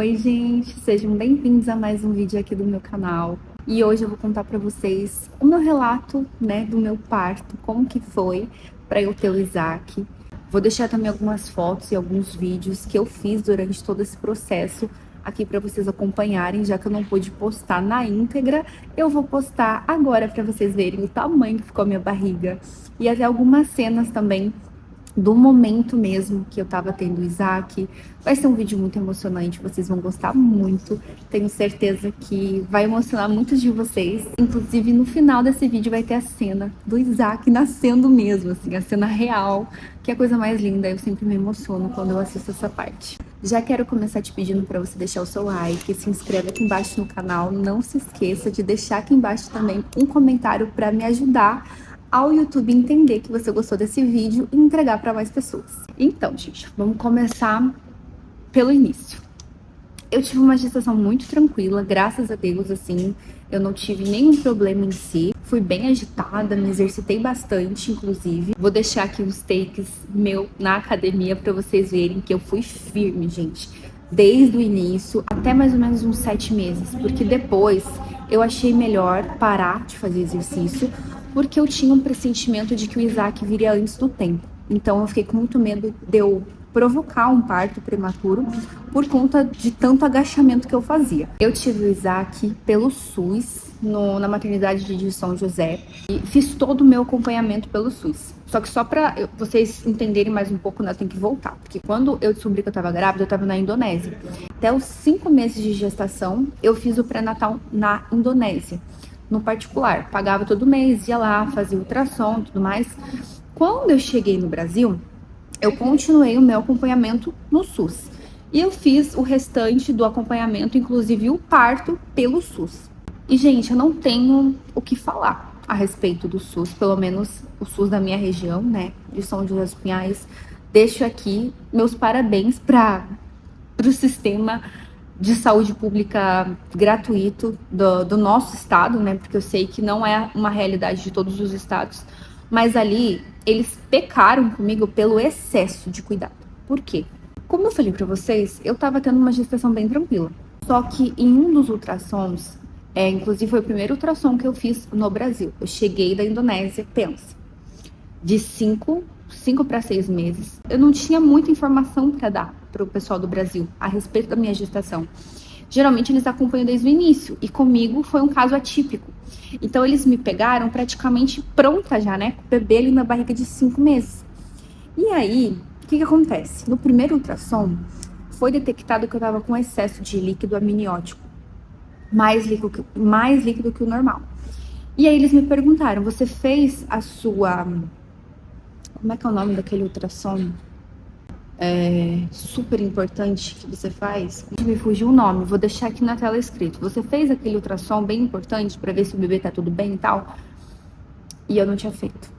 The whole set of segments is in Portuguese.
Oi, gente, sejam bem-vindos a mais um vídeo aqui do meu canal. E hoje eu vou contar pra vocês o meu relato, né, do meu parto, como que foi pra eu ter o Isaac. Vou deixar também algumas fotos e alguns vídeos que eu fiz durante todo esse processo aqui pra vocês acompanharem, já que eu não pude postar na íntegra, eu vou postar agora pra vocês verem o tamanho que ficou a minha barriga e até algumas cenas também do momento mesmo que eu tava tendo o Isaac. Vai ser um vídeo muito emocionante, vocês vão gostar muito. Tenho certeza que vai emocionar muitos de vocês. Inclusive, no final desse vídeo vai ter a cena do Isaac nascendo mesmo, assim, a cena real, que é a coisa mais linda. Eu sempre me emociono quando eu assisto essa parte. Já quero começar te pedindo para você deixar o seu like, se inscreve aqui embaixo no canal. Não se esqueça de deixar aqui embaixo também um comentário para me ajudar ao YouTube entender que você gostou desse vídeo e entregar para mais pessoas. Então, gente, vamos começar pelo início. Eu tive uma gestação muito tranquila, graças a Deus, assim, eu não tive nenhum problema em si. Fui bem agitada, me exercitei bastante, inclusive. Vou deixar aqui os takes meu na academia para vocês verem que eu fui firme, gente. Desde o início até mais ou menos uns 7 meses, porque depois eu achei melhor parar de fazer exercício, porque eu tinha um pressentimento de que o Isaac viria antes do tempo. Então eu fiquei com muito medo de eu provocar um parto prematuro por conta de tanto agachamento que eu fazia. Eu tive o Isaac pelo SUS, na maternidade de São José, e fiz todo o meu acompanhamento pelo SUS. Só que só pra vocês entenderem mais um pouco, né, eu tenho que voltar. Porque quando eu descobri que eu tava grávida, eu tava na Indonésia. Até os 5 meses de gestação, eu fiz o pré-natal na Indonésia, no particular. Pagava todo mês, ia lá, fazia ultrassom e tudo mais. Quando eu cheguei no Brasil, eu continuei o meu acompanhamento no SUS. E eu fiz o restante do acompanhamento, inclusive o parto, pelo SUS. E, gente, eu não tenho o que falar a respeito do SUS, pelo menos o SUS da minha região, né, de São José dos Pinhais. Deixo aqui meus parabéns para o sistema de saúde pública gratuito do nosso estado, né, porque eu sei que não é uma realidade de todos os estados, mas ali eles pecaram comigo pelo excesso de cuidado. Por quê? Como eu falei pra vocês, eu tava tendo uma gestação bem tranquila. Só que em um dos ultrassons, inclusive foi o primeiro ultrassom que eu fiz no Brasil. Eu cheguei da Indonésia, pensa, de 5 para 6 meses. Eu não tinha muita informação para dar pro pessoal do Brasil a respeito da minha gestação. Geralmente eles acompanham desde o início, e comigo foi um caso atípico. Então eles me pegaram praticamente pronta já, né, com o bebê ali na barriga de 5 meses. E aí, o que acontece? No primeiro ultrassom, foi detectado que eu tava com excesso de líquido amniótico, mais líquido que o normal. E aí eles me perguntaram, você fez a sua... Como é que é o nome daquele ultrassom? Super importante que você faz. Me fugiu o nome, vou deixar aqui na tela escrito. Você fez aquele ultrassom bem importante para ver se o bebê tá tudo bem e tal? E eu não tinha feito.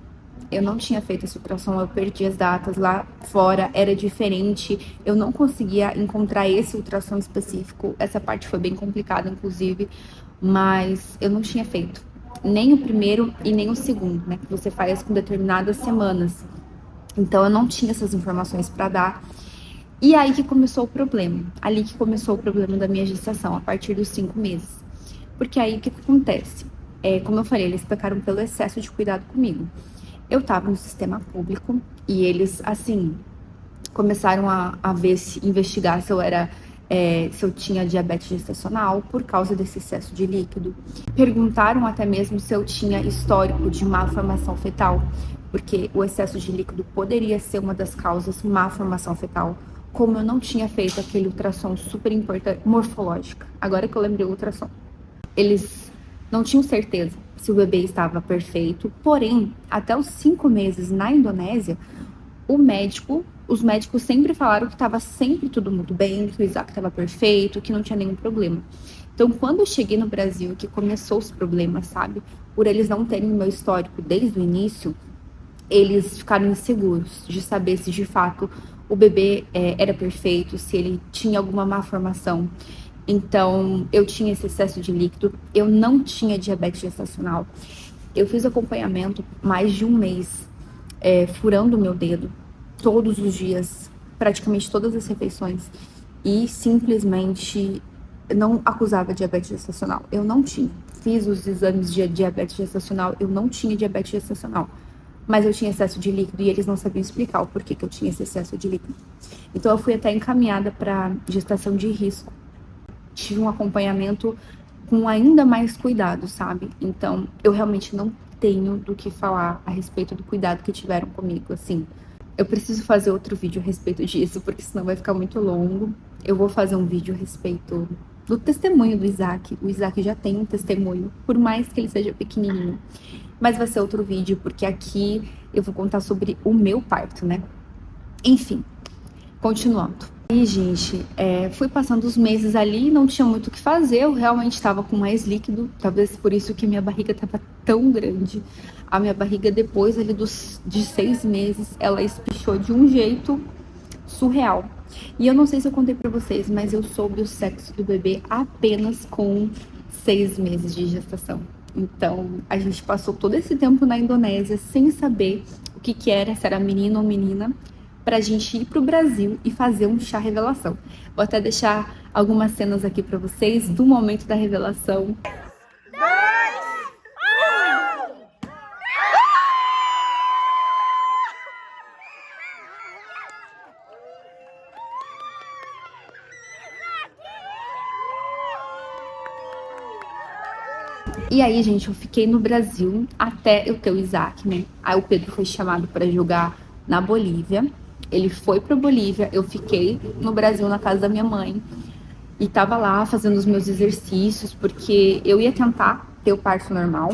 Eu não tinha feito esse ultrassom, eu perdi as datas lá fora, era diferente. Eu não conseguia encontrar esse ultrassom específico. Essa parte foi bem complicada, inclusive, mas eu não tinha feito. Nem o primeiro e nem o segundo, né? Que você faz com determinadas semanas. Então eu não tinha essas informações para dar. E aí que começou o problema. Ali que começou o problema da minha gestação, a partir dos 5 meses. Porque aí o que acontece? Como eu falei, eles pecaram pelo excesso de cuidado comigo. Eu tava no sistema público e eles, assim, começaram a investigar se eu tinha diabetes gestacional por causa desse excesso de líquido. Perguntaram até mesmo se eu tinha histórico de malformação fetal, porque o excesso de líquido poderia ser uma das causas má formação fetal, como eu não tinha feito aquele ultrassom super importante, morfológica. Agora que eu lembrei o ultrassom. Eles não tinham certeza se o bebê estava perfeito, porém, até os 5 meses na Indonésia, os médicos sempre falaram que estava sempre tudo muito bem, que o Isaac estava perfeito, que não tinha nenhum problema. Então, quando eu cheguei no Brasil, que começou os problemas, sabe? Por eles não terem o meu histórico desde o início, eles ficaram inseguros de saber se de fato o bebê era perfeito, se ele tinha alguma malformação. Então, eu tinha esse excesso de líquido, eu não tinha diabetes gestacional. Eu fiz acompanhamento mais de um mês, furando o meu dedo, todos os dias, praticamente todas as refeições. e simplesmente não acusava diabetes gestacional. Eu não tinha. Fiz os exames de diabetes gestacional, eu não tinha diabetes gestacional. Mas eu tinha excesso de líquido e eles não sabiam explicar o porquê que eu tinha esse excesso de líquido. Então eu fui até encaminhada para gestação de risco. Tive um acompanhamento com ainda mais cuidado, sabe? Então eu realmente não tenho do que falar a respeito do cuidado que tiveram comigo, assim. Eu preciso fazer outro vídeo a respeito disso, porque senão vai ficar muito longo. Eu vou fazer um vídeo a respeito do testemunho do Isaac. O Isaac já tem um testemunho, por mais que ele seja pequenininho. Mas vai ser outro vídeo, porque aqui eu vou contar sobre o meu parto, né? Enfim, continuando. E, gente, fui passando os meses ali, não tinha muito o que fazer, eu realmente estava com mais líquido, talvez por isso que minha barriga estava tão grande. A minha barriga, depois ali de 6 meses, ela espichou de um jeito surreal. E eu não sei se eu contei pra vocês, mas eu soube o sexo do bebê apenas com 6 meses de gestação. Então, a gente passou todo esse tempo na Indonésia sem saber o que que era, se era menino ou menina, pra gente ir pro Brasil e fazer um chá revelação. Vou até deixar algumas cenas aqui pra vocês do momento da revelação. E aí, gente, eu fiquei no Brasil até eu ter o Isaac, né? Aí o Pedro foi chamado para jogar na Bolívia. Ele foi pra Bolívia, eu fiquei no Brasil na casa da minha mãe e tava lá fazendo os meus exercícios, porque eu ia tentar ter o parto normal.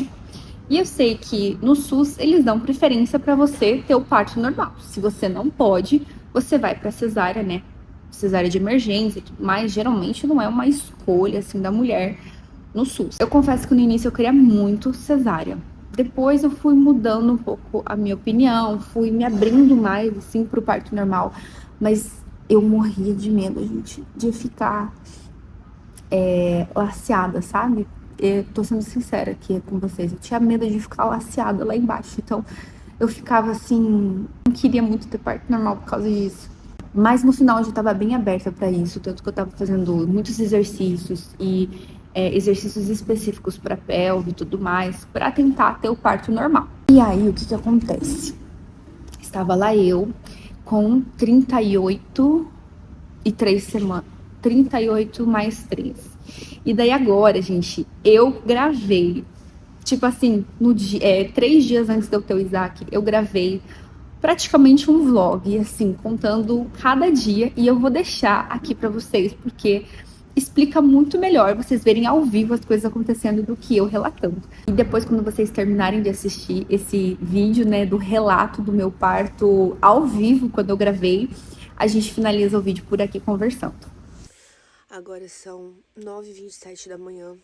E eu sei que no SUS eles dão preferência para você ter o parto normal. Se você não pode, você vai para cesárea, né? Cesárea de emergência, mas geralmente não é uma escolha assim da mulher no SUS. Eu confesso que no início eu queria muito cesárea. Depois eu fui mudando um pouco a minha opinião, fui me abrindo mais assim pro parto normal, mas eu morria de medo, gente, de ficar laceada, sabe? Eu tô sendo sincera aqui com vocês, eu tinha medo de ficar laceada lá embaixo, então eu ficava assim, não queria muito ter parto normal por causa disso. Mas no final eu já estava bem aberta para isso, tanto que eu estava fazendo muitos exercícios e exercícios específicos para pelve e tudo mais, para tentar ter o parto normal. E aí o que que acontece? Estava lá eu com 38 e 3 semanas, 38 mais 3. E daí agora, gente, eu gravei, tipo assim, no dia, 3 dias antes de eu ter o Isaac, eu gravei praticamente um vlog, assim, contando cada dia, e eu vou deixar aqui pra vocês, porque explica muito melhor vocês verem ao vivo as coisas acontecendo do que eu relatando. E depois, quando vocês terminarem de assistir esse vídeo, né, do relato do meu parto ao vivo, quando eu gravei, a gente finaliza o vídeo por aqui conversando. Agora são 9h27 da manhã.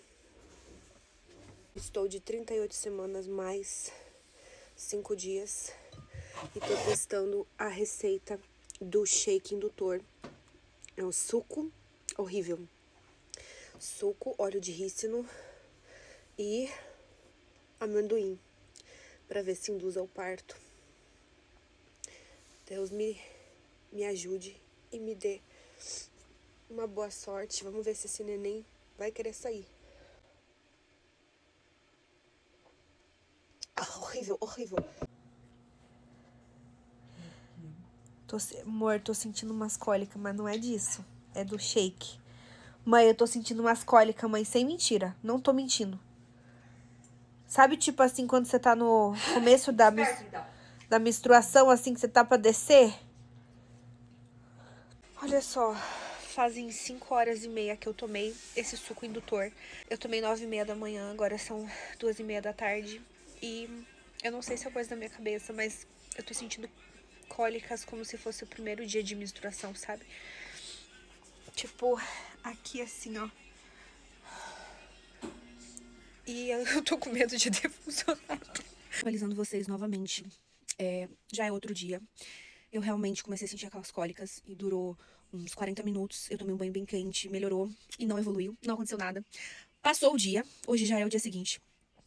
Estou de 38 semanas mais 5 dias e tô testando a receita do shake indutor. É um suco horrível. Suco, óleo de rícino e amendoim, para ver se induz ao parto. Deus me ajude e me dê uma boa sorte. Vamos ver se esse neném vai querer sair. Ah, horrível, horrível. Amor, tô sentindo umas cólicas, mas não é disso. É do shake. Mãe, eu tô sentindo umas cólicas, mãe, sem mentira. Não tô mentindo. Sabe, tipo assim, quando você tá no começo da menstruação, assim, que você tá pra descer? Olha só, fazem 5h30 que eu tomei esse suco indutor. Eu tomei 9h30 da manhã, agora são 2h30 da tarde. E eu não sei se é coisa da minha cabeça, mas eu tô sentindo cólicas como se fosse o primeiro dia de menstruação, sabe? Tipo, aqui assim, ó. E eu tô com medo de ter funcionado. Atualizando vocês novamente. Já é outro dia. Eu realmente comecei a sentir aquelas cólicas e durou uns 40 minutos. Eu tomei um banho bem quente, melhorou e não evoluiu, não aconteceu nada. Passou o dia, hoje já é o dia seguinte.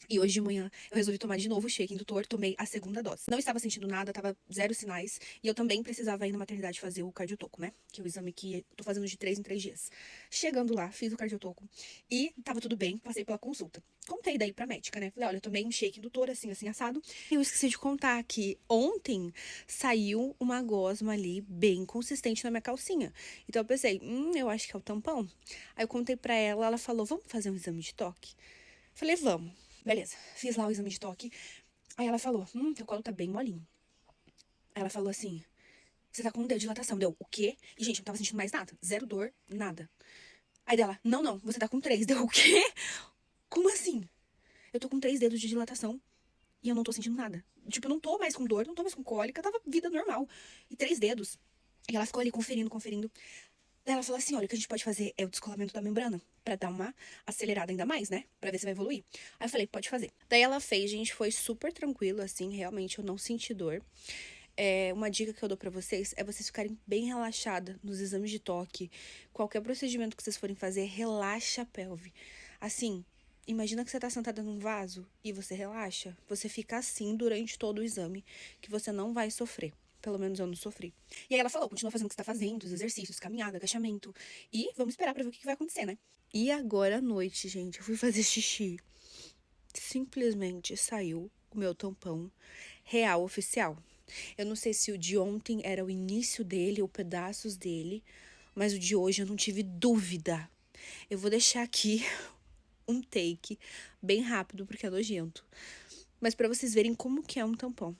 E hoje de manhã eu resolvi tomar de novo o shake indutor, tomei a segunda dose. Não estava sentindo nada, tava zero sinais. E eu também precisava ir na maternidade fazer o cardiotoco, né? Que é o exame que eu tô fazendo de 3 em 3 dias. Chegando lá, fiz o cardiotoco e tava tudo bem, passei pela consulta. Contei daí pra médica, né? Falei, olha, eu tomei um shake indutor, assim, assim, assado. E eu esqueci de contar que ontem saiu uma gosma ali bem consistente na minha calcinha. Então eu pensei, eu acho que é o tampão. Aí eu contei pra ela, ela falou, vamos fazer um exame de toque? Falei, vamos. Beleza, fiz lá o exame de toque. Aí ela falou, teu colo tá bem molinho. Aí ela falou assim, você tá com dilatação. Deu, o quê? E, gente, eu não tava sentindo mais nada. Zero dor, nada. Aí dela, não, você tá com 3. Deu, o quê? Como assim? Eu tô com 3 dedos de dilatação e eu não tô sentindo nada. Tipo, eu não tô mais com dor, não tô mais com cólica, tava vida normal. E 3 dedos. E ela ficou ali conferindo. Daí ela falou assim, olha, o que a gente pode fazer é o descolamento da membrana, pra dar uma acelerada ainda mais, né? Pra ver se vai evoluir. Aí eu falei, pode fazer. Daí ela fez, gente, foi super tranquilo, assim, realmente eu não senti dor. Uma dica que eu dou pra vocês é vocês ficarem bem relaxada nos exames de toque. Qualquer procedimento que vocês forem fazer, relaxa a pelve. Assim, imagina que você tá sentada num vaso e você relaxa. Você fica assim durante todo o exame, que você não vai sofrer. Pelo menos eu não sofri. E aí ela falou, continua fazendo o que você tá fazendo, os exercícios, caminhada, agachamento. E vamos esperar pra ver o que vai acontecer, né? E agora à noite, gente, eu fui fazer xixi. Simplesmente saiu o meu tampão real oficial. Eu não sei se o de ontem era o início dele ou pedaços dele, mas o de hoje eu não tive dúvida. Eu vou deixar aqui um take bem rápido, porque é nojento. Mas pra vocês verem como que é um tampão.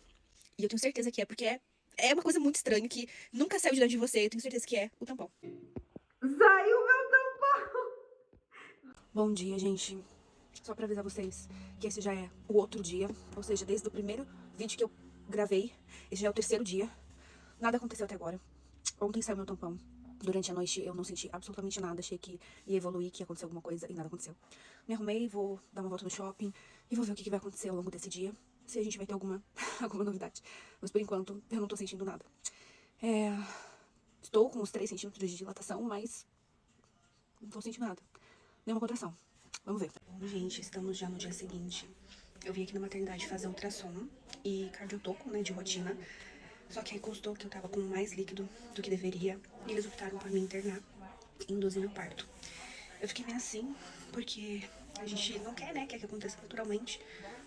E eu tenho certeza que é, porque é uma coisa muito estranha que nunca saiu de dentro de você. Eu tenho certeza que é o tampão. Saiu meu tampão! Bom dia, gente. Só pra avisar vocês que esse já é o outro dia. Ou seja, desde o primeiro vídeo que eu gravei, esse já é o terceiro dia. Nada aconteceu até agora. Ontem saiu meu tampão. Durante a noite eu não senti absolutamente nada. Achei que ia evoluir, que ia acontecer alguma coisa e nada aconteceu. Me arrumei, vou dar uma volta no shopping e vou ver o que vai acontecer ao longo desse dia. Se a gente vai ter alguma novidade. Mas por enquanto eu não tô sentindo nada. Estou com uns 3 centímetros de dilatação, mas não tô sentindo nada. Nenhuma contração. Vamos ver. Bom, gente, estamos já no dia seguinte. Eu vim aqui na maternidade fazer ultrassom e cardiotoco, né, de rotina. Só que aí constou que eu tava com mais líquido do que deveria. E eles optaram por me internar e induzir meu parto. Eu fiquei meio assim, porque a gente não quer, né, quer que aconteça naturalmente.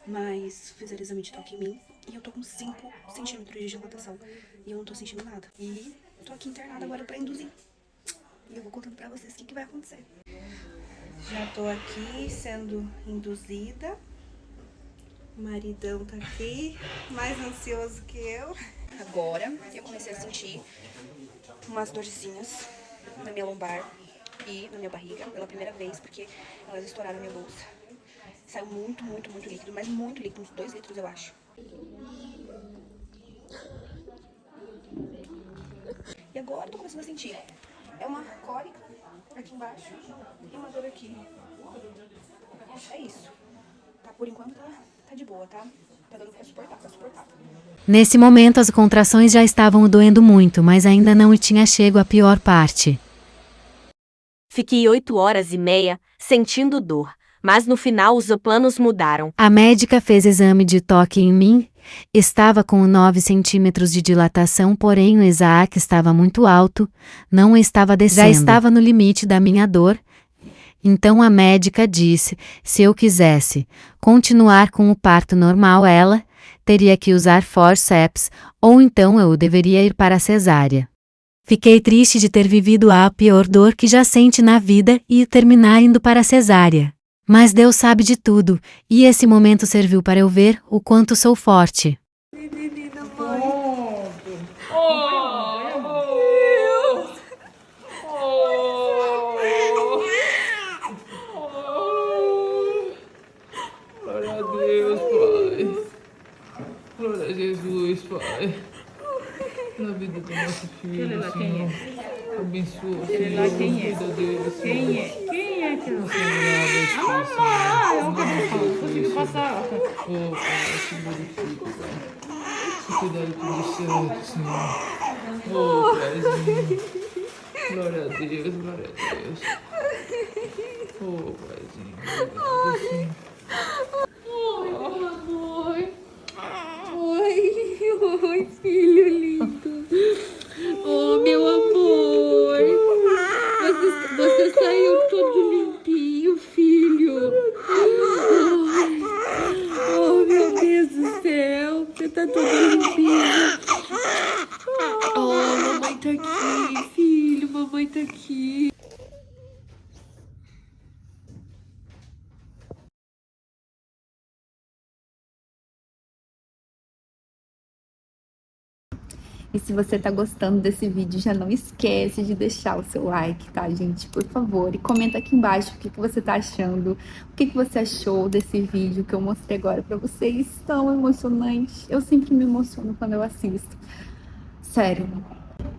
Mas fizeram exame de toque em mim e eu tô com 5 centímetros de dilatação. E eu não tô sentindo nada. E tô aqui internada agora pra induzir. E eu vou contando pra vocês o que vai acontecer. Já tô aqui sendo induzida. O maridão tá aqui, mais ansioso que eu. Agora eu comecei a sentir umas dorzinhas na minha lombar e na minha barriga pela primeira vez, porque elas estouraram a minha bolsa. Saiu muito líquido, mas muito líquido, uns 2 litros eu acho. E agora eu tô começando a sentir. É uma cólica aqui embaixo e uma dor aqui. É isso. Tá, por enquanto tá de boa, tá? Tá dando pra suportar, tá suportável. Nesse momento as contrações já estavam o doendo muito, mas ainda não tinha chego à pior parte. Fiquei 8 horas e meia sentindo dor, mas no final os planos mudaram. A médica fez exame de toque em mim. Estava com 9 centímetros de dilatação, porém o Isaac estava muito alto, não estava descendo. Já estava no limite da minha dor. Então a médica disse, se eu quisesse continuar com o parto normal, ela teria que usar forceps, ou então eu deveria ir para a cesárea. Fiquei triste de ter vivido a pior dor que já sente na vida e terminar indo para a cesárea. Mas Deus sabe de tudo, e esse momento serviu para eu ver o quanto sou forte. Glória a Deus, Pai. Glória a Jesus, Pai. Na vida do nosso filho, Senhor. Abençoa, Senhor. Cuida dele, Senhor. Quem é que não É o que consigo passar? Oh, Pai, te glorifico, Pai. Se cuidado tudo certo, Senhor. Oh, Paizinho. Glória a Deus, glória a Deus. Oh, Paizinho, obrigado, Senhor. E se você tá gostando desse vídeo, já não esquece de deixar o seu like, tá, gente? Por favor. E comenta aqui embaixo o que você tá achando. O que você achou desse vídeo que eu mostrei agora pra vocês. Tão emocionante. Eu sempre me emociono quando eu assisto. Sério.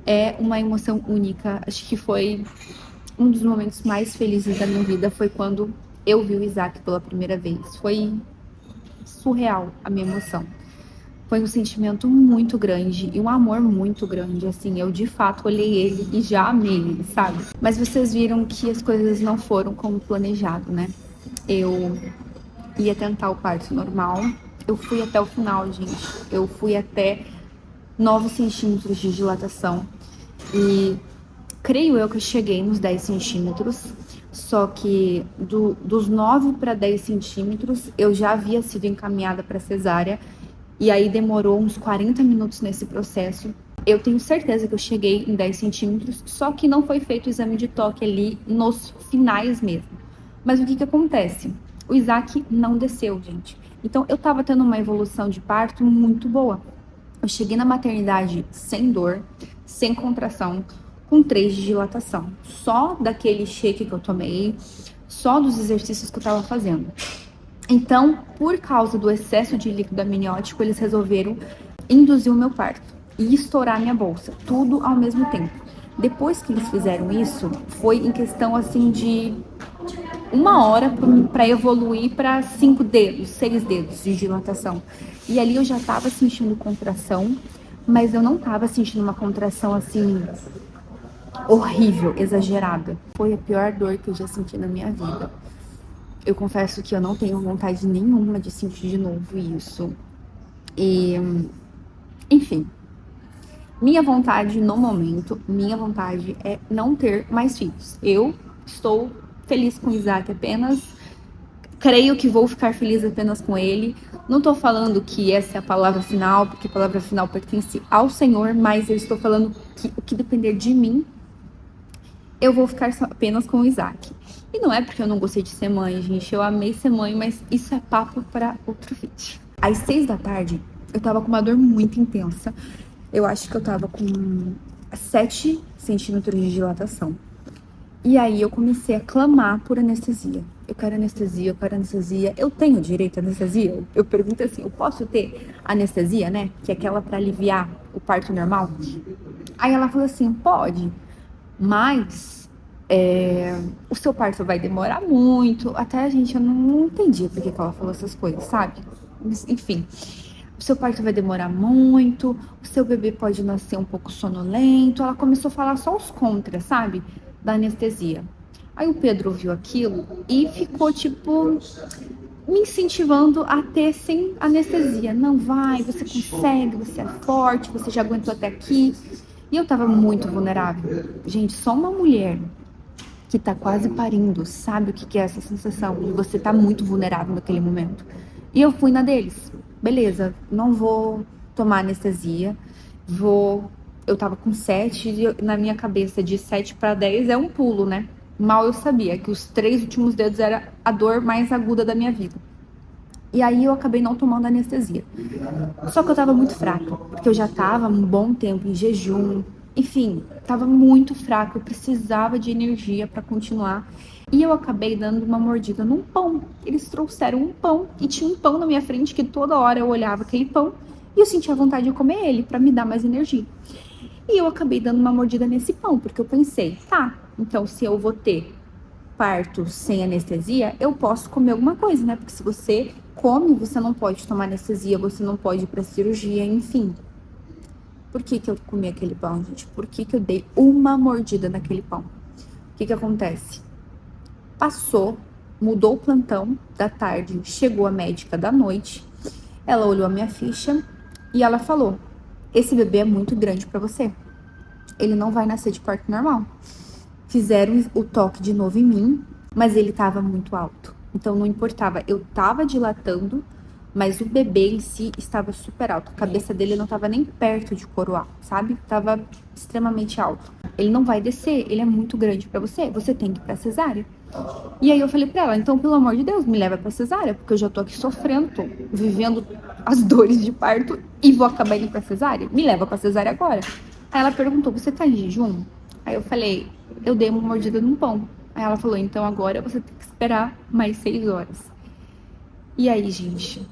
É uma emoção única. Acho que foi um dos momentos mais felizes da minha vida. Foi quando eu vi o Isaac pela primeira vez. Foi surreal a minha emoção. Foi um sentimento muito grande e um amor muito grande, assim, eu de fato olhei ele e já amei ele, sabe? Mas vocês viram que as coisas não foram como planejado, né? Eu ia tentar o parto normal, eu fui até o final, gente, eu fui até 9 centímetros de dilatação e creio eu que eu cheguei nos 10 centímetros, só que dos 9 para 10 centímetros eu já havia sido encaminhada para cesárea. E aí demorou uns 40 minutos nesse processo. Eu tenho certeza que eu cheguei em 10 centímetros, só que não foi feito o exame de toque ali nos finais mesmo. Mas o que acontece? O Isaac não desceu, gente. Então eu tava tendo uma evolução de parto muito boa. Eu cheguei na maternidade sem dor, sem contração, com 3 de dilatação. Só daquele shake que eu tomei, só dos exercícios que eu tava fazendo. Então, por causa do excesso de líquido amniótico, eles resolveram induzir o meu parto e estourar minha bolsa, tudo ao mesmo tempo. Depois que eles fizeram isso, foi em questão assim de 1 hora para evoluir para 5 dedos, 6 dedos de dilatação. E ali eu já tava sentindo contração, mas eu não tava sentindo uma contração assim horrível, exagerada. Foi a pior dor que eu já senti na minha vida. Eu confesso que eu não tenho vontade nenhuma de sentir de novo isso. E, enfim, minha vontade no momento, minha vontade é não ter mais filhos. Eu estou feliz com o Isaac apenas, creio que vou ficar feliz apenas com ele. Não tô falando que essa é a palavra final, porque a palavra final pertence ao Senhor, mas eu estou falando que o que depender de mim, eu vou ficar apenas com o Isaac. E não é porque eu não gostei de ser mãe, gente. Eu amei ser mãe, mas isso é papo para outro vídeo. Às 6 da tarde, eu tava com uma dor muito intensa. Eu acho que eu tava com 7 centímetros de dilatação. E aí eu comecei a clamar por anestesia. Eu quero anestesia, eu quero anestesia. Eu tenho direito à anestesia? Eu pergunto assim, eu posso ter anestesia, né? Que é aquela para aliviar o parto normal? Aí ela falou assim, pode, mas o seu parto vai demorar muito. Até eu não entendi porque que ela falou essas coisas, sabe? Mas, enfim, o seu parto vai demorar muito, o seu bebê pode nascer um pouco sonolento. Ela começou a falar só os contras, sabe? Da anestesia. Aí o Pedro ouviu aquilo e ficou, tipo, me incentivando a ter sem anestesia. Não, vai, você consegue, você é forte, você já aguentou até aqui. E eu tava muito vulnerável. Gente, só uma mulher que tá quase parindo sabe o que é essa sensação de você tá muito vulnerável naquele momento. E eu fui na deles. Beleza, não vou tomar anestesia, eu tava com 7 e na minha cabeça de 7 para 10 é um pulo, né? Mal eu sabia que os 3 últimos dedos era a dor mais aguda da minha vida. E aí eu acabei não tomando anestesia. Só que eu tava muito fraca, porque eu já tava um bom tempo em jejum. Enfim, tava muito fraca, eu precisava de energia pra continuar. E eu acabei dando uma mordida num pão. Eles trouxeram um pão e tinha um pão na minha frente que toda hora eu olhava aquele pão e eu sentia vontade de comer ele pra me dar mais energia. E eu acabei dando uma mordida nesse pão, porque eu pensei, tá, então se eu vou ter parto sem anestesia, eu posso comer alguma coisa, né? Porque se você come, você não pode tomar anestesia, você não pode ir pra cirurgia, enfim. Por que eu comi aquele pão, gente? Por que eu dei uma mordida naquele pão? O que acontece? Passou, mudou o plantão da tarde, chegou a médica da noite, ela olhou a minha ficha e ela falou, esse bebê é muito grande pra você, ele não vai nascer de parto normal. Fizeram o toque de novo em mim, mas ele tava muito alto, então não importava, eu tava dilatando, mas o bebê em si estava super alto. A cabeça dele não estava nem perto de coroar, sabe? Tava extremamente alto. Ele não vai descer, ele é muito grande para você. Você tem que ir pra cesárea. E aí eu falei pra ela, então, pelo amor de Deus, me leva pra cesárea, porque eu já tô aqui sofrendo, tô vivendo as dores de parto e vou acabar indo pra cesárea. Me leva pra cesárea agora. Aí ela perguntou, você tá em jejum? Aí eu falei, eu dei uma mordida num pão. Aí ela falou, então agora você tem que esperar mais 6 horas. E aí, gente,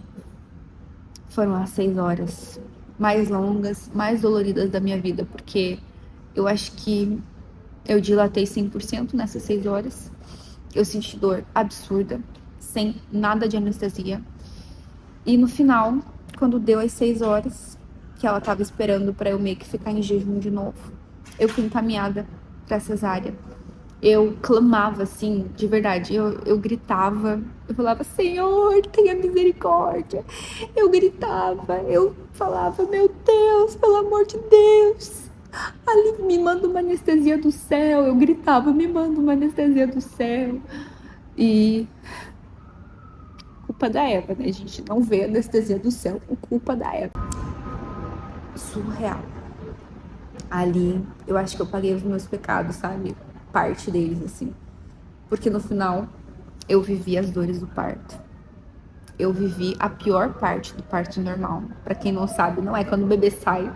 foram as 6 horas mais longas, mais doloridas da minha vida, porque eu acho que eu dilatei 100% nessas 6 horas. Eu senti dor absurda, sem nada de anestesia. E no final, quando deu as 6 horas, que ela tava esperando pra eu meio que ficar em jejum de novo, eu fui encaminhada pra cesárea. Eu clamava, assim, de verdade, eu gritava, eu falava, Senhor, tenha misericórdia. Eu gritava, eu falava, meu Deus, pelo amor de Deus, ali me manda uma anestesia do céu. Eu gritava, me manda uma anestesia do céu. E culpa da Eva, né? A gente não vê anestesia do céu, culpa da Eva. Surreal. Ali, eu acho que eu paguei os meus pecados, sabe? Parte deles, assim. Porque no final, eu vivi as dores do parto. Eu vivi a pior parte do parto normal. Pra quem não sabe, não é quando o bebê sai,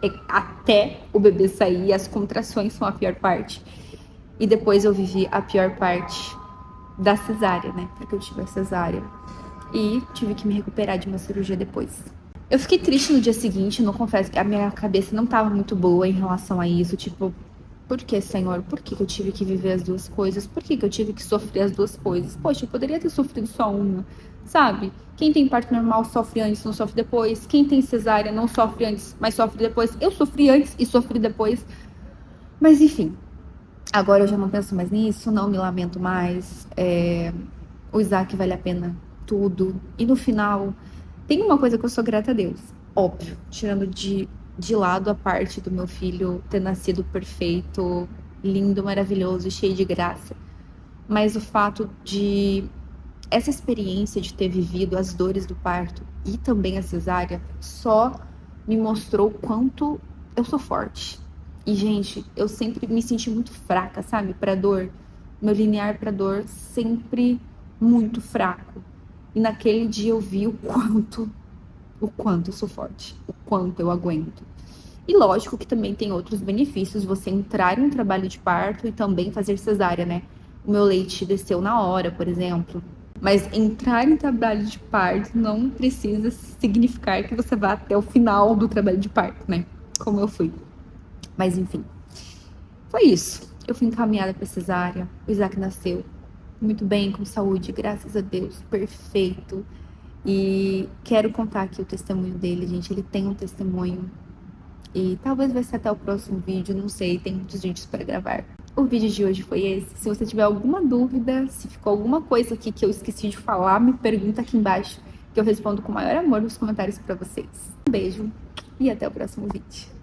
é até o bebê sair, as contrações são a pior parte. E depois eu vivi a pior parte da cesárea, né? Porque eu tive a cesárea. E tive que me recuperar de uma cirurgia depois. Eu fiquei triste no dia seguinte, não confesso que a minha cabeça não tava muito boa em relação a isso. Tipo, por que, Senhor? Por que eu tive que viver as duas coisas? Por que eu tive que sofrer as duas coisas? Poxa, eu poderia ter sofrido só uma, sabe? Quem tem parto normal sofre antes, não sofre depois. Quem tem cesárea não sofre antes, mas sofre depois. Eu sofri antes e sofri depois. Mas enfim, agora eu já não penso mais nisso, não me lamento mais. O Isaac vale a pena tudo. E no final, tem uma coisa que eu sou grata a Deus. Óbvio, tirando de lado a parte do meu filho ter nascido perfeito, lindo, maravilhoso, cheio de graça. Mas o fato de essa experiência de ter vivido as dores do parto e também a cesárea só me mostrou o quanto eu sou forte. E, gente, eu sempre me senti muito fraca, sabe? Pra dor. Meu linear pra dor sempre muito fraco. E naquele dia eu vi o quanto eu sou forte, o quanto eu aguento. E lógico que também tem outros benefícios, você entrar em um trabalho de parto e também fazer cesárea, né? O meu leite desceu na hora, por exemplo. Mas entrar em trabalho de parto não precisa significar que você vá até o final do trabalho de parto, né? Como eu fui. Mas enfim, foi isso. Eu fui encaminhada para cesárea, o Isaac nasceu muito bem, com saúde, graças a Deus, perfeito. E quero contar aqui o testemunho dele, gente. Ele tem um testemunho e talvez vai ser até o próximo vídeo, não sei, tem muitos vídeos para gravar. O vídeo de hoje foi esse. Se você tiver alguma dúvida, se ficou alguma coisa aqui que eu esqueci de falar, me pergunta aqui embaixo, que eu respondo com o maior amor nos comentários para vocês. Um beijo e até o próximo vídeo.